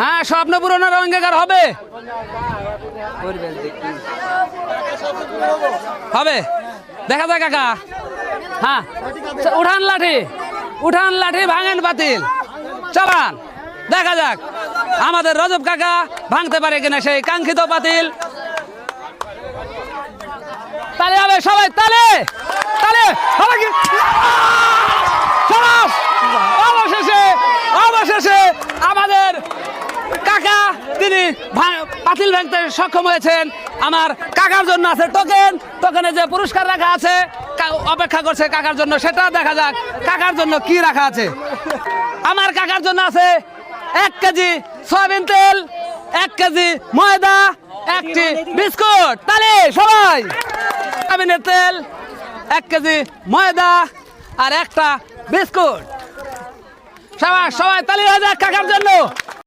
হ্যাঁ স্বপ্ন পূরণের অঙ্গীকার হবে হবে দেখা যায় কাকা। হ্যাঁ উঠান লাঠি ভাঙেন বাতিল চালান দেখা যাক আমাদের রজব কাকা ভাঙতে পারে কিনা সেই কাঙ্ক্ষিত বাতিল। তালে হবে সবাই তালে তালে হবে কি অবশেষে আমাদের কাকা তিনি পাতিল ভাঙতে সক্ষম হয়েছেন। আমার কাকার জন্য আছে টোকেনে যে পুরস্কার রাখা আছে অপেক্ষা করছে কাকার জন্য, সেটা দেখা যাক কাকার জন্য কি রাখা আছে। আমার কাকার জন্য আছে 1 কেজি সয়াবিন তেল, 1 কেজি ময়দা, 1টি বিস্কুট। তালে সবাই সয়াবিনের তেল, 1 কেজি ময়দা আর 1টা বিস্কুট। সবাই তালি হয়ে যাক কাকার জন্য।